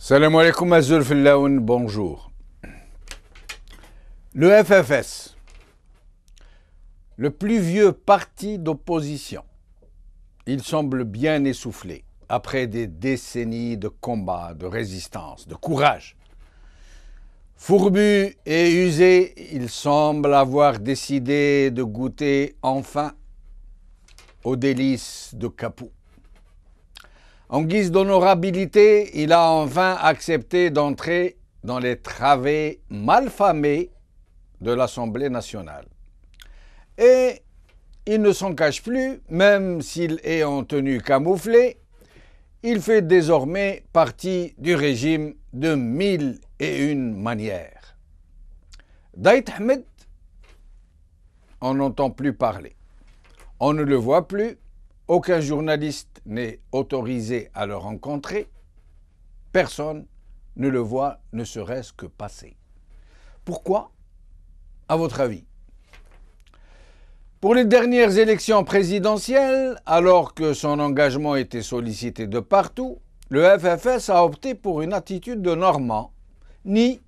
Salam alaikum Azul Fillaoun, bonjour. Le FFS, le plus vieux parti d'opposition, il semble bien essoufflé après des décennies de combats, de résistance, de courage. Fourbu et usé, il semble avoir décidé de goûter enfin aux délices de Capoue. En guise d'honorabilité, il a enfin accepté d'entrer dans les travées malfamées de l'Assemblée nationale. Et il ne s'en cache plus, même s'il est en tenue camouflée, il fait désormais partie du régime de 1001 manières. d'Aït Ahmed, on n'entend plus parler. On ne le voit plus. Aucun journaliste n'est autorisé à le rencontrer. Personne ne le voit, ne serait-ce que passer. Pourquoi, à votre avis? Pour les dernières élections présidentielles, alors que son engagement était sollicité de partout, le FFS a opté pour une attitude de Normand. Ni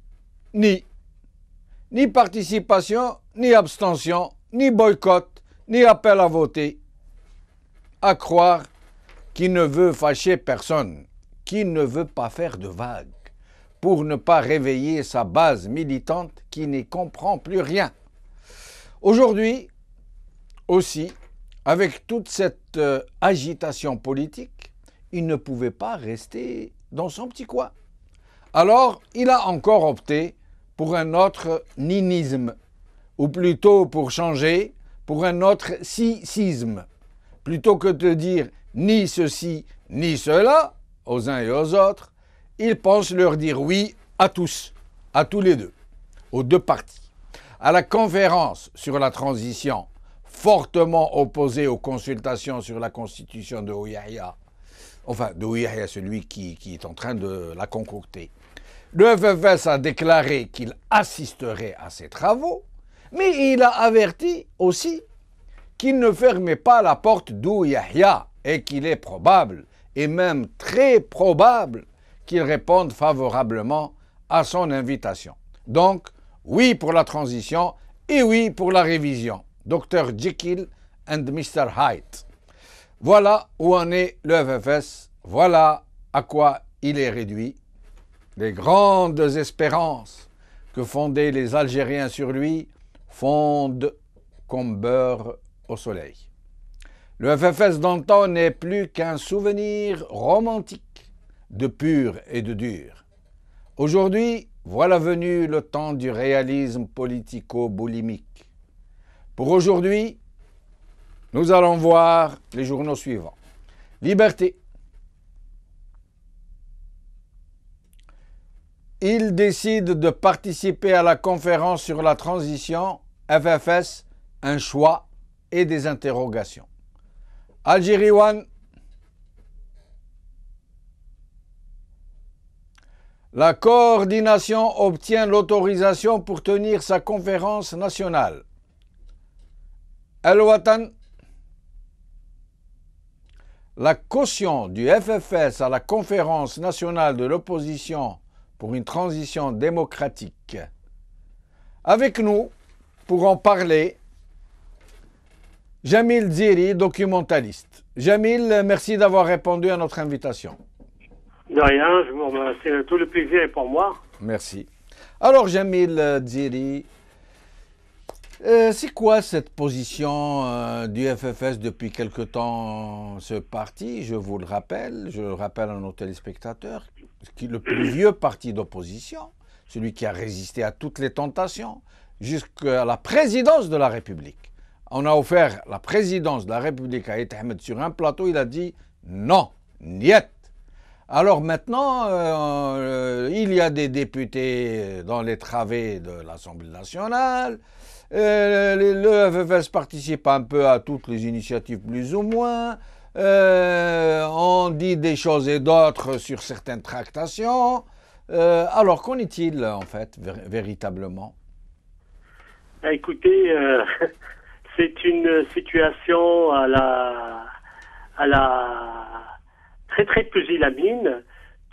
participation, ni abstention, ni boycott, ni appel à voter. À croire qu'il ne veut fâcher personne, qu'il ne veut pas faire de vagues, pour ne pas réveiller sa base militante qui n'y comprend plus rien. Aujourd'hui, aussi, avec toute cette agitation politique, il ne pouvait pas rester dans son petit coin. Alors, il a encore opté pour un autre ninisme, ou plutôt pour changer, pour un autre sisme. Plutôt que de dire ni ceci, ni cela, aux uns et aux autres, il pense leur dire oui à tous les deux, aux deux partis. À la conférence sur la transition, fortement opposée aux consultations sur la constitution de Ouiahia, enfin de Ouiahia, celui qui est en train de la concocter, le FFS a déclaré qu'il assisterait à ces travaux, mais il a averti aussi qu'il ne fermait pas la porte d'Ouiahia et qu'il est probable, et même très probable, qu'il réponde favorablement à son invitation. Donc, oui pour la transition et oui pour la révision. Dr Jekyll and Mr Hyde. Voilà où en est le FFS, voilà à quoi il est réduit. Les grandes espérances que fondaient les Algériens sur lui fondent comme beurre au soleil. Le FFS d'antan n'est plus qu'un souvenir romantique de pur et de dur. Aujourd'hui, voilà venu le temps du réalisme politico-boulimique. Pour aujourd'hui, nous allons voir les journaux suivants. Liberté. Il décide de participer à la conférence sur la transition. FFS, un choix et des interrogations. Algérie One. La coordination obtient l'autorisation pour tenir sa conférence nationale. El Watan. La caution du FFS à la conférence nationale de l'opposition pour une transition démocratique. Avec nous, pour en parler, Jamil Dziri, documentaliste. Jamil, merci d'avoir répondu à notre invitation. De rien, je vous remercie. Tout le plaisir est pour moi. Merci. Alors, Jamil Dziri, c'est quoi cette position du FFS depuis quelque temps, ce parti? Je vous le rappelle, à nos téléspectateurs, qui est le plus vieux parti d'opposition, celui qui a résisté à toutes les tentations, jusqu'à la présidence de la République. On a offert la présidence de la République à Aït Ahmed sur un plateau, il a dit non, niet. Alors maintenant, il y a des députés dans les travées de l'Assemblée nationale, le FFS participe un peu à toutes les initiatives plus ou moins, on dit des choses et d'autres sur certaines tractations. Alors qu'en est-il en fait, véritablement? Écoutez, c'est une situation à la très très pusillanime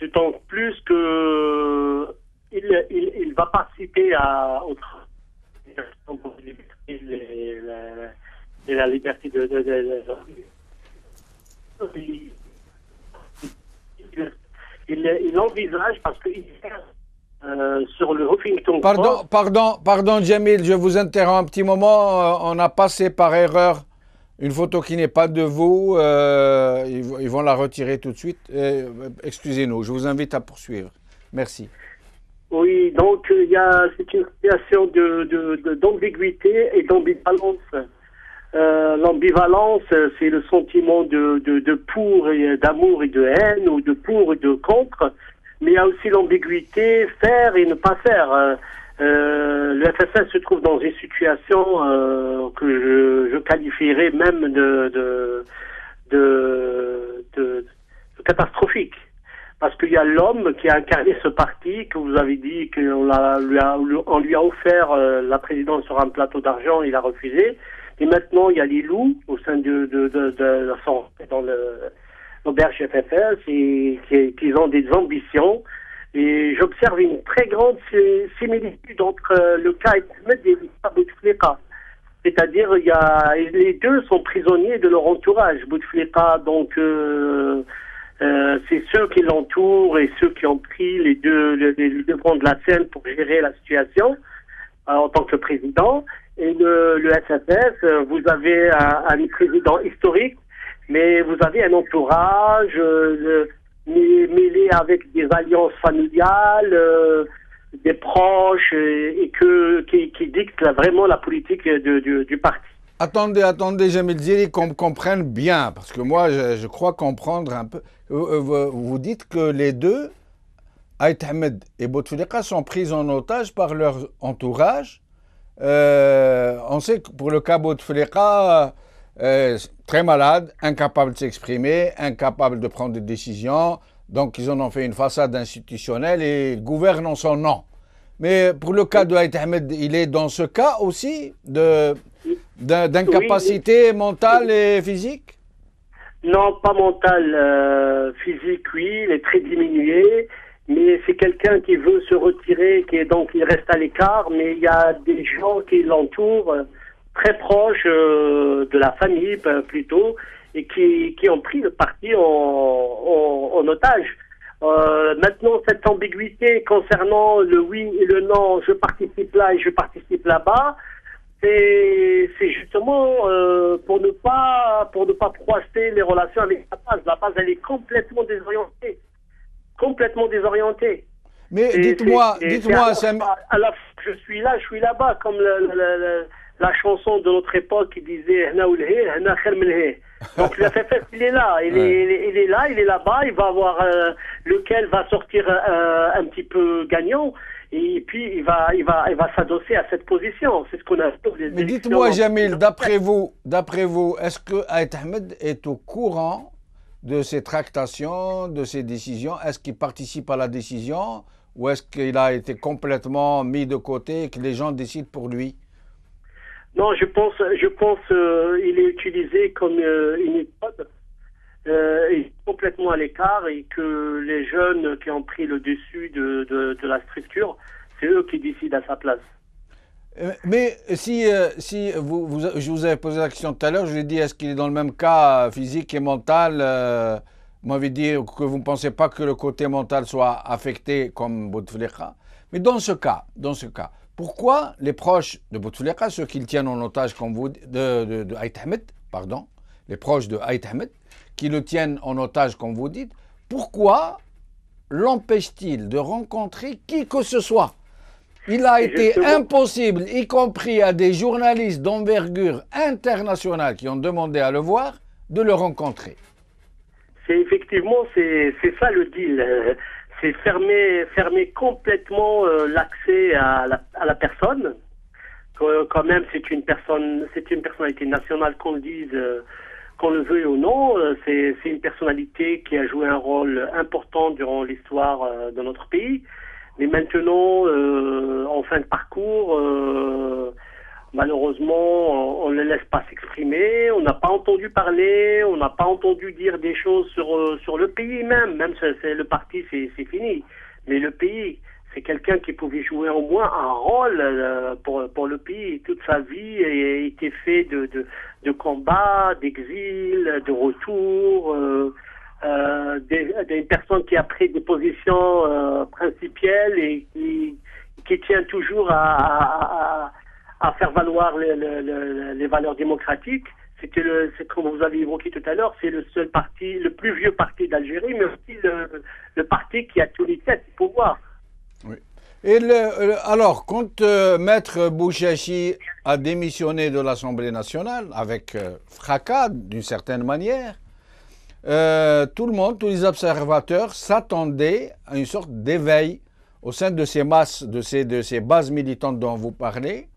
D'autant plus que il va participer au travail pour la liberté et la liberté il envisage, parce qu'il sur le Huffington Post. Pardon, Jamil, je vous interromps un petit moment. On a passé par erreur une photo qui n'est pas de vous. Ils vont la retirer tout de suite. Excusez-nous, je vous invite à poursuivre. Merci. Oui, donc c'est une situation d'ambiguïté et d'ambivalence. L'ambivalence, c'est le sentiment de pour et d'amour et de haine, ou de pour et de contre. Mais il y a aussi l'ambiguïté, faire et ne pas faire. Le FSS se trouve dans une situation que je qualifierais même de catastrophique. Parce qu'il y a l'homme qui a incarné ce parti, que vous avez dit qu'on lui a offert la présidence sur un plateau d'argent, il a refusé. Et maintenant, il y a les loups au sein dans l'auberge FFS et qui ont des ambitions. Et j'observe une très grande similitude entre le cas Ahmed et le cas Bouteflika. C'est-à-dire, les deux sont prisonniers de leur entourage. Bouteflika, donc, c'est ceux qui l'entourent et ceux qui ont pris les devants de la scène pour gérer la situation en tant que président. Et le SFS, vous avez un président historique, mais vous avez un entourage mêlé avec des alliances familiales, des proches, et qui dictent vraiment la politique du parti. Attendez, Jamil Ziri, qu'on comprenne bien, parce que moi, je crois comprendre un peu. Vous dites que les deux, Ait Ahmed et Bouteflika, sont pris en otage par leur entourage. On sait que pour le cas Bouteflika, très malade, incapable de s'exprimer, incapable de prendre des décisions. Donc, ils en ont fait une façade institutionnelle et gouvernent en son nom. Mais pour le cas de Ait Ahmed, il est dans ce cas aussi d'incapacité mentale et physique? Non, pas mentale, physique, oui, il est très diminué. Mais c'est quelqu'un qui veut se retirer, donc il reste à l'écart, mais il y a des gens qui l'entourent, très proches de la famille plutôt, et qui ont pris le parti en otage. Maintenant, cette ambiguïté concernant le oui et le non, je participe là et je participe là-bas, c'est justement pour ne pas froisser les relations avec la base. La base, elle est complètement désorientée. Mais dites-moi, je suis là, je suis là-bas, comme la chanson de notre époque qui disait Hna ou l'hé, Hna khair min l'hé. Donc le FFS, il est là, il est là-bas, il va avoir lequel va sortir un petit peu gagnant. Et puis il va s'adosser à cette position. C'est ce qu'on a fait. Mais dites-moi, Jamil, d'après vous, est-ce que Ait Ahmed est au courant de ces tractations, de ces décisions? Est-ce qu'il participe à la décision ou est-ce qu'il a été complètement mis de côté et que les gens décident pour lui? Non, je pense il est utilisé comme une méthode, il est complètement à l'écart, et que les jeunes qui ont pris le dessus de la structure, c'est eux qui décident à sa place. Mais si je vous avais posé la question tout à l'heure, je vous ai dit, est-ce qu'il est dans le même cas physique et mental? Vous m'avez dit que vous ne pensez pas que le côté mental soit affecté comme Bouteflika. Mais dans ce cas, pourquoi les proches de Bouteflika, ceux qui le tiennent en otage, comme vous, de Ait Ahmed, pardon, les proches de Ait Ahmed, qui le tiennent en otage, comme vous dites, pourquoi l'empêche-t-il de rencontrer qui que ce soit? Il a été impossible, y compris à des journalistes d'envergure internationale qui ont demandé à le voir, de le rencontrer. C'est ça le deal. C'est fermer complètement l'accès à la personne. Quand même, c'est une personnalité nationale, qu'on le dise, qu'on le veuille ou non. C'est une personnalité qui a joué un rôle important durant l'histoire de notre pays. Mais maintenant, en fin de parcours, Malheureusement, on ne le laisse pas s'exprimer, on n'a pas entendu parler, on n'a pas entendu dire des choses sur le pays même si c'est le parti, c'est fini. Mais le pays, c'est quelqu'un qui pouvait jouer au moins un rôle pour le pays. Toute sa vie a été fait de combats, d'exil, de retour, des personnes qui a pris des positions principielles et qui tient toujours à faire valoir les valeurs démocratiques. C'est comme vous avez évoqué tout à l'heure, c'est le seul parti, le plus vieux parti d'Algérie, mais aussi le parti qui a tous les têtes du pouvoir. Oui. Et alors, quand Maître Bouchachi a démissionné de l'Assemblée nationale, avec fracas d'une certaine manière, tout le monde, tous les observateurs s'attendaient à une sorte d'éveil au sein de ces masses, de ces bases militantes dont vous parlez.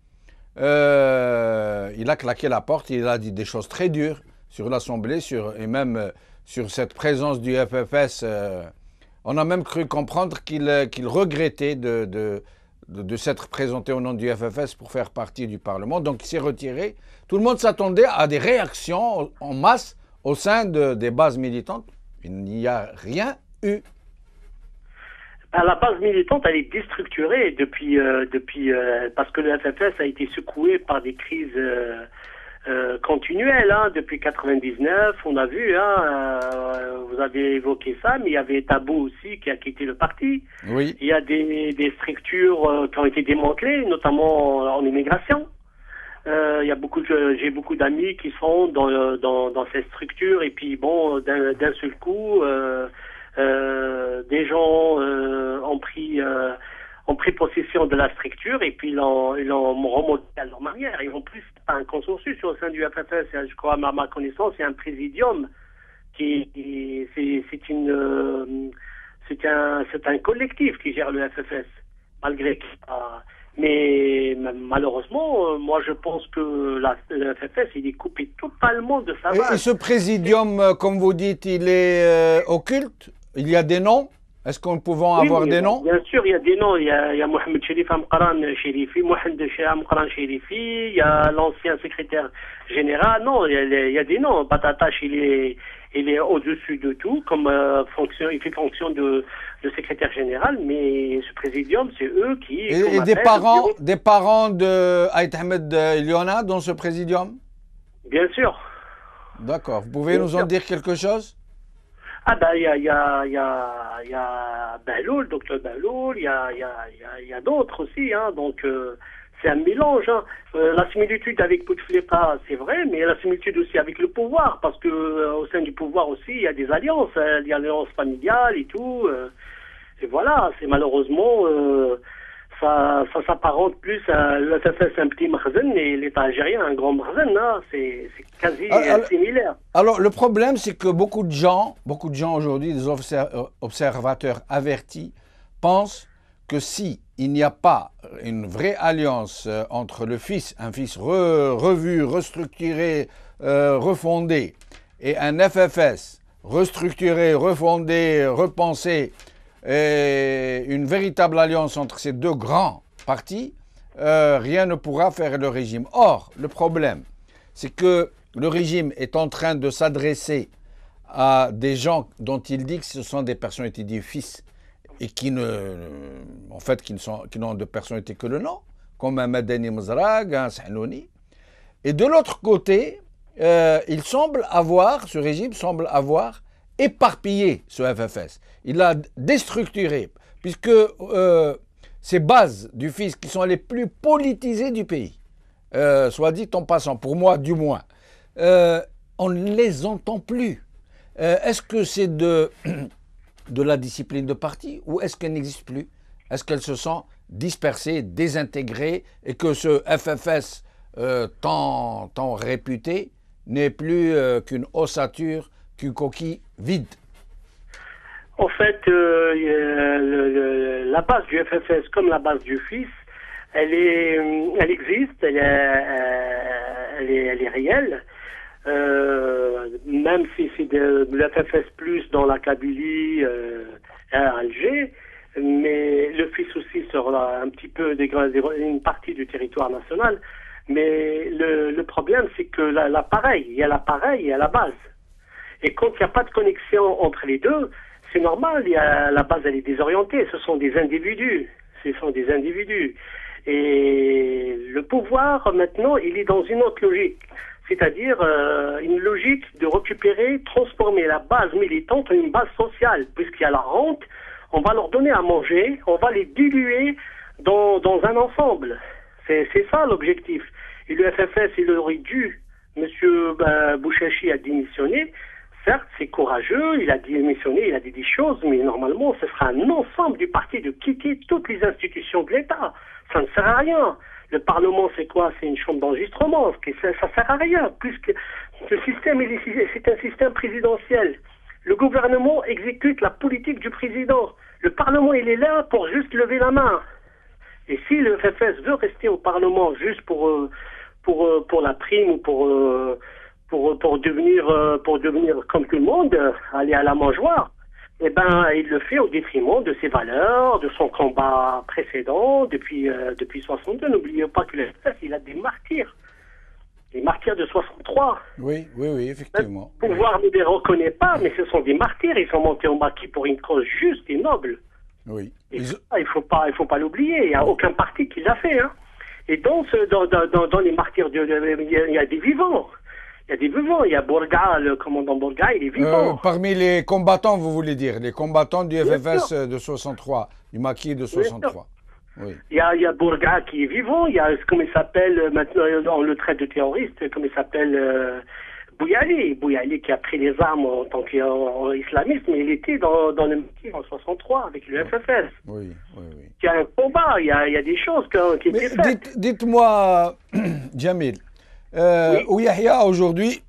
Il a claqué la porte, il a dit des choses très dures sur l'Assemblée et même sur cette présence du FFS. On a même cru comprendre qu'il regrettait de s'être présenté au nom du FFS pour faire partie du Parlement. Donc il s'est retiré. Tout le monde s'attendait à des réactions en masse au sein des bases militantes. Il n'y a rien eu. La base militante, elle est déstructurée depuis parce que le FFS a été secoué par des crises continuelles. Depuis 99, on a vu, vous avez évoqué ça, mais il y avait Tabou aussi qui a quitté le parti. Oui. Il y a des structures qui ont été démantelées, notamment en immigration. J'ai beaucoup d'amis qui sont dans ces structures et puis bon, d'un seul coup. Des gens ont pris possession de la structure et puis ils l'ont remonté à leur manière. Ils ont plus un consensus au sein du FFS. Je crois, à ma connaissance, c'est un présidium c'est un collectif qui gère le FFS, malgré que. Mais malheureusement, moi je pense que le FFS il est coupé totalement de sa base. Et ce présidium, comme vous dites, il est occulte? Il y a des noms? Est-ce qu'on peut avoir des noms? Bien sûr, il y a des noms. Il y a Mohamed Cherif Amqran Cherifi, Mohamed Amqran Cherifi, il y a l'ancien secrétaire général. Non, il y a des noms. Batatache, il est au-dessus de tout, comme il fait fonction de secrétaire général, mais ce présidium, c'est eux qui... Et des parents de Aït Ahmed Liona dans ce présidium? Bien sûr. D'accord. Vous pouvez nous en dire quelque chose? Il y a Bahloul, docteur Bahloul, il y a d'autres aussi, donc c'est un mélange. La similitude avec Bouteflika, c'est vrai, mais la similitude aussi avec le pouvoir, parce que au sein du pouvoir aussi, il y a des alliances, il y a l'alliance familiale et tout. Et voilà, c'est malheureusement, ça s'apparente plus à le FFS, un petit marzen, et l'État algérien, un grand marzen, c'est quasi similaire. Alors, le problème, c'est que beaucoup de gens aujourd'hui, des observateurs avertis, pensent que si il n'y a pas une vraie alliance entre un fils revu, restructuré, refondé, et un FFS restructuré, refondé, repensé, et une véritable alliance entre ces deux grands partis, rien ne pourra faire le régime. Or, le problème, c'est que le régime est en train de s'adresser à des gens dont il dit que ce sont des personnalités du fils et qui n'ont de personnalité que le nom, comme un Madani Mzrag, un Sahnouni. Et de l'autre côté, ce régime semble avoir éparpillé ce FFS. Il l'a déstructuré, puisque ces bases du fils qui sont les plus politisées du pays, soit dit en passant, pour moi du moins, on ne les entend plus. Est-ce que c'est de la discipline de parti ou est-ce qu'elles n'existent plus? Est-ce qu'elles se sont dispersées, désintégrées et que ce FFS tant réputé n'est plus qu'une ossature, qu'une coquille vide? En fait, la base du FFS comme la base du FIS, elle existe, elle est réelle. Même si c'est de l'FFS plus dans la Kabylie à Alger, mais le FIS aussi sera un petit peu une partie du territoire national. Mais le problème, c'est que l'appareil, il y a l'appareil et il y a la base. Et quand il n'y a pas de connexion entre les deux, c'est normal, la base, elle est désorientée. Ce sont des individus. Ce sont des individus. Et le pouvoir, maintenant, il est dans une autre logique. C'est-à-dire une logique de récupérer, transformer la base militante en une base sociale. Puisqu'il y a la rente, on va leur donner à manger, on va les diluer dans un ensemble. C'est ça l'objectif. Et le FFS, il aurait dû, M. Bouchachi a démissionné. Certes, c'est courageux, il a démissionné, il a dit des choses, mais normalement, ce sera un ensemble du parti de quitter toutes les institutions de l'État. Ça ne sert à rien. Le Parlement, c'est quoi? C'est une chambre d'enregistrement. Ça sert à rien, puisque ce système, c'est un système présidentiel. Le gouvernement exécute la politique du président. Le Parlement, il est là pour juste lever la main. Et si le FFS veut rester au Parlement juste pour la prime ou pour devenir comme tout le monde, aller à la mangeoire, eh ben, il le fait au détriment de ses valeurs, de son combat précédent depuis 62. N'oubliez pas que le FFS, il a des martyrs. Les martyrs de 63. Oui, effectivement. Le pouvoir ne les reconnaît pas, mais ce sont des martyrs. Ils sont montés au maquis pour une cause juste et noble. Oui. Et ça, il faut pas l'oublier. Il n'y a aucun parti qui l'a fait. Hein. Et dans les martyrs, il y a des vivants. Il y a des vivants. Il y a Bourga, le commandant Bourga, il est vivant. Parmi les combattants, vous voulez dire, les combattants du FFS de 63, du maquis de 63. Oui. Il y a Bourga qui est vivant. Il y a, comment il s'appelle, maintenant, on le traite de terroriste, comment il s'appelle, Bouyali qui a pris les armes en tant qu'islamiste, mais il était dans le maquis en 63 avec le FFS. Oui. Il y a un combat, il y a des choses qui étaient faites. Dites-moi, Jamil, Oui. Ouyahia aujourd'hui,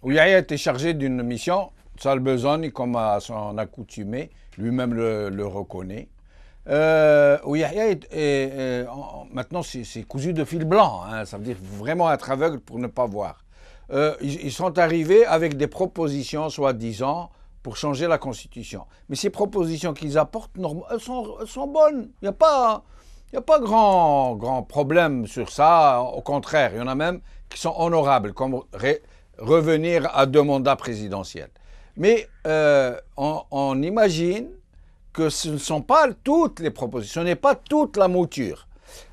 Ouyahia était chargé d'une mission, ça le besogne comme à son accoutumé, lui-même le reconnaît. Ouyahia maintenant c'est cousu de fil blanc, hein, ça veut dire vraiment être aveugle pour ne pas voir. Ils sont arrivés avec des propositions, soi-disant, pour changer la Constitution. Mais ces propositions qu'ils apportent, elles sont bonnes. Il n'y a pas grand problème sur ça. Au contraire, il y en a même qui sont honorables, comme revenir à 2 mandats présidentiels. Mais on imagine que ce ne sont pas toutes les propositions, ce n'est pas toute la mouture.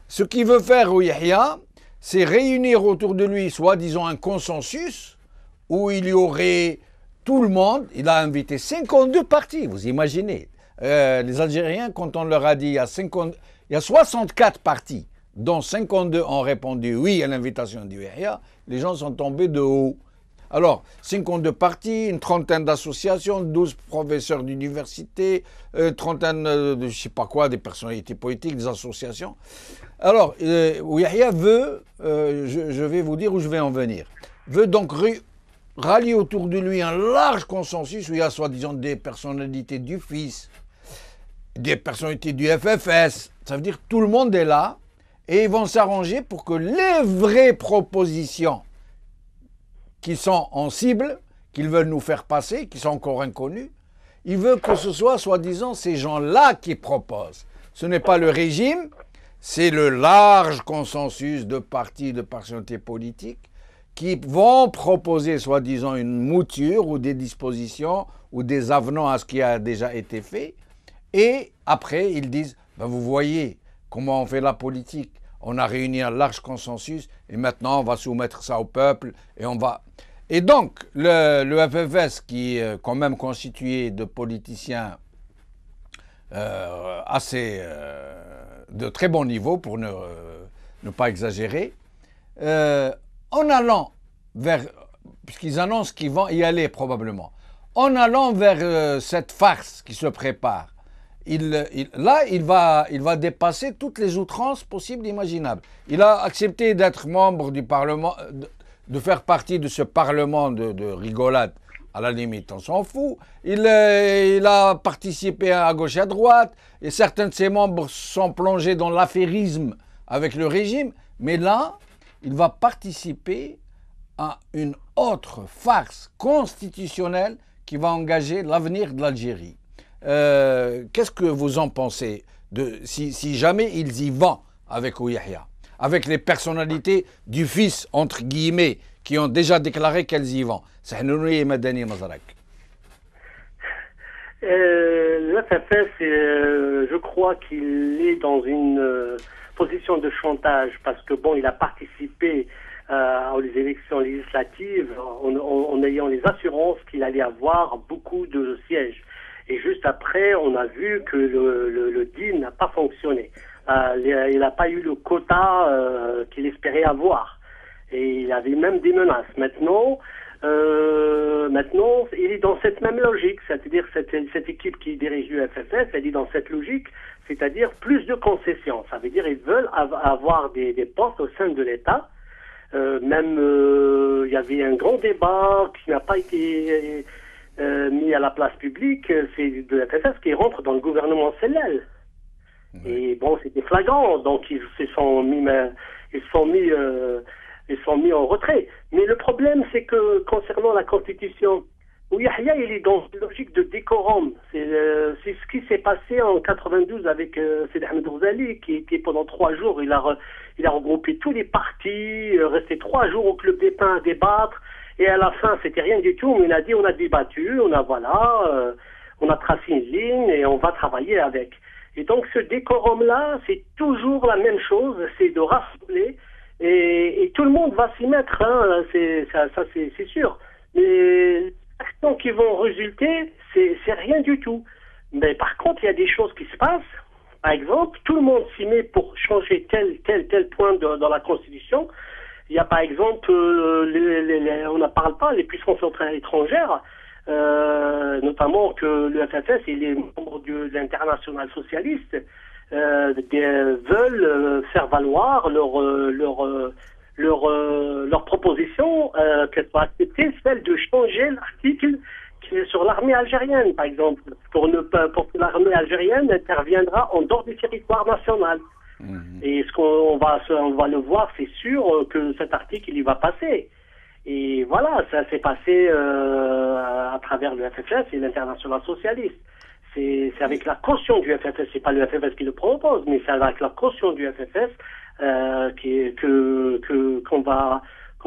Ce qu'il veut faire Ouyahia, c'est réunir autour de lui, disons, un consensus où il y aurait tout le monde. Il a invité 52 partis, vous imaginez. Les Algériens, quand on leur a dit il y a 64 partis, dont 52 ont répondu oui à l'invitation d'Ouyahia, les gens sont tombés de haut. Alors, 52 partis, une trentaine d'associations, 12 professeurs d'université, trentaine de, je ne sais pas quoi, des personnalités politiques, des associations. Alors, Ouyahia veut, je vais vous dire où je vais en venir, veut donc rallier autour de lui un large consensus où il y a soi-disant des personnalités du FIS, des personnalités du FFS. Ça veut dire que tout le monde est là et ils vont s'arranger pour que les vraies propositions qui sont en cible, qu'ils veulent nous faire passer, qui sont encore inconnues, ils veulent que ce soit, soi-disant, ces gens-là qui proposent. Ce n'est pas le régime, c'est le large consensus de partis, de personnalités politiques qui vont proposer, soi-disant, une mouture ou des dispositions ou des avenants à ce qui a déjà été fait. Et après, ils disent, ben vous voyez comment on fait la politique. On a réuni un large consensus et maintenant on va soumettre ça au peuple et on va... Et donc, le FFS, qui est quand même constitué de politiciens assez de très bon niveau, pour ne pas exagérer, en allant vers... Puisqu'ils annoncent qu'ils vont y aller probablement, en allant vers cette farce qui se prépare, il va dépasser toutes les outrances possibles et imaginables. Il a accepté d'être membre du Parlement, de faire partie de ce Parlement de rigolade. À la limite, on s'en fout. Il a participé à gauche et à droite, et certains de ses membres sont plongés dans l'affairisme avec le régime. Mais là, il va participer à une autre farce constitutionnelle qui va engager l'avenir de l'Algérie. Qu'est-ce que vous en pensez si jamais ils y vont avec Ouyahia? avec les personnalités du fils, entre guillemets, qui ont déjà déclaré qu'elles y vont. Le FFS, je crois qu'il est dans une position de chantage parce que bon, il a participé aux élections législatives en ayant les assurances qu'il allait avoir beaucoup de sièges. Et juste après, on a vu que le deal n'a pas fonctionné. Il n'a pas eu le quota qu'il espérait avoir. Et il avait même des menaces. Maintenant, il est dans cette même logique, c'est-à-dire cette équipe qui dirige le FFS, elle est dans cette logique, c'est-à-dire plus de concessions. Ça veut dire qu'ils veulent avoir des postes au sein de l'État. Il y avait un grand débat qui n'a pas été mis à la place publique, c'est de la FFS qui rentre dans le gouvernement Sellel. Oui. Et bon, c'était flagrant, donc ils sont mis en retrait. Mais le problème, c'est que concernant la Constitution, Yahya, il est dans une logique de décorum. C'est ce qui s'est passé en 92 avec Sidi Ahmed Ghazali, qui était pendant 3 jours, il a regroupé tous les partis, resté 3 jours au Club des Pins à débattre, et à la fin, c'était rien du tout, mais il a dit, on a débattu, on a tracé une ligne, et on va travailler avec. Et donc, ce décorum-là, c'est toujours la même chose, c'est de rassembler, et tout le monde va s'y mettre, hein, c'est sûr. Mais les actions qui vont résulter, c'est rien du tout. Mais par contre, il y a des choses qui se passent. Par exemple, tout le monde s'y met pour changer tel point dans la Constitution. Il y a par exemple, on ne parle pas, les puissances étrangères, notamment que le FFS et les membres de l'international socialiste veulent faire valoir leur proposition qu'elle soit acceptée, celle de changer l'article qui est sur l'armée algérienne, par exemple, pour que l'armée algérienne interviendra en dehors du territoire national. Et on va le voir, c'est sûr que cet article il y va passer. Et voilà, ça s'est passé à travers le FFS et l'international socialiste. C'est avec la caution du FFS, c'est pas le FFS qui le propose, mais c'est avec la caution du FFS qu'on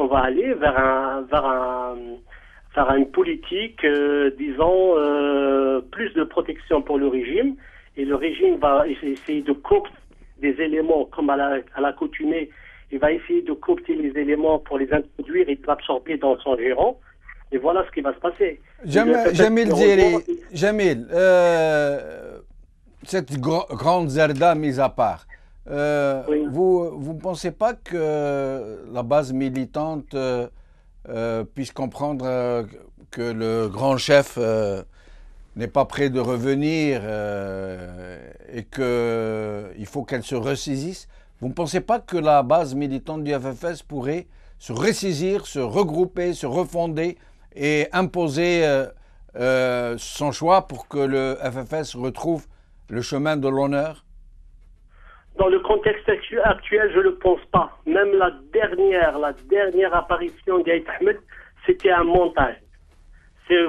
va aller vers une politique, disons, plus de protection pour le régime, et le régime va essayer de coopter des éléments comme à l'accoutumée, il va essayer de coopter les éléments pour les introduire et de l'absorber dans son giron. Et voilà ce qui va se passer. Jamil, cette grande Zerda mise à part, oui. Vous ne pensez pas que la base militante puisse comprendre que le grand chef n'est pas prêt de revenir et qu'il faut qu'elle se ressaisisse? Vous ne pensez pas que la base militante du FFS pourrait se ressaisir, se regrouper, se refonder et imposer son choix pour que le FFS retrouve le chemin de l'honneur? Dans le contexte actuel, je ne le pense pas. Même la dernière apparition d'Aït Ahmed, c'était un montage.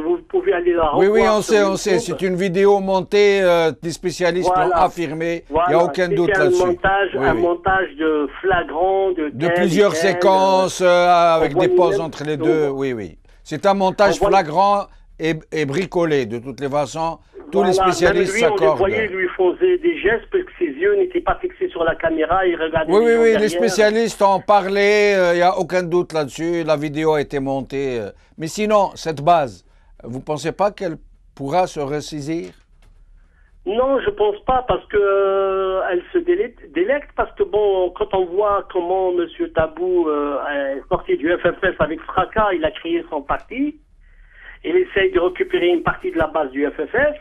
Vous pouvez aller la revoir. Oui, on sait. C'est une vidéo montée, des spécialistes l'ont affirmé. Il n'y a aucun doute là-dessus. Un montage de flagrant, de plusieurs séquences avec des pauses entre les deux. Oui. C'est un montage flagrant et bricolé, de toutes les façons. Tous les spécialistes s'accordent. Lui faisait des gestes parce que ses yeux n'étaient pas fixés sur la caméra. Il regardait oui, les spécialistes en parlaient. Il n'y a aucun doute là-dessus. La vidéo a été montée. Mais sinon, cette base, vous ne pensez pas qu'elle pourra se ressaisir? Non, je ne pense pas, parce que elle se délecte, parce que bon, quand on voit comment M. Tabou est sorti du FFS avec fracas, il a créé son parti, il essaye de récupérer une partie de la base du FFS,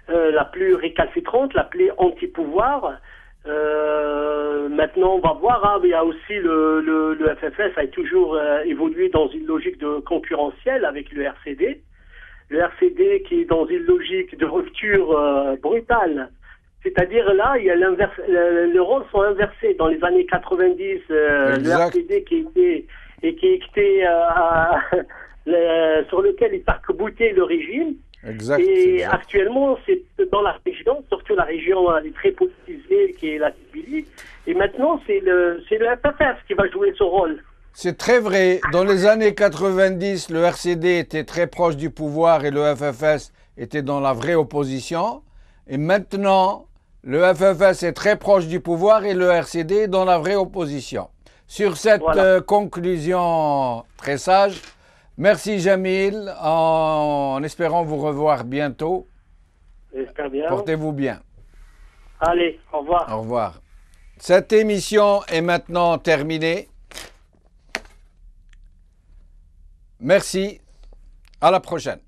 la plus récalcitrante, la plus anti-pouvoir. Maintenant, on va voir, hein, il y a aussi le FFS a toujours évolué dans une logique de concurrentielle avec le RCD. Le RCD qui est dans une logique de rupture brutale. C'est-à-dire là, il y a les rôles sont inversés. Dans les années 90, le RCD qui était sur lequel il s'arc-boutait le régime. Actuellement, c'est dans la région, surtout la région très politisée qui est la Tbilissi. dit. Et maintenant, c'est le FFS qui va jouer ce rôle. C'est très vrai. Dans les années 90, le RCD était très proche du pouvoir et le FFS était dans la vraie opposition. Et maintenant, le FFS est très proche du pouvoir et le RCD est dans la vraie opposition. Sur cette conclusion très sage, merci Jamil, en espérant vous revoir bientôt. J'espère bien. Portez-vous bien. Allez, au revoir. Au revoir. Cette émission est maintenant terminée. Merci. À la prochaine.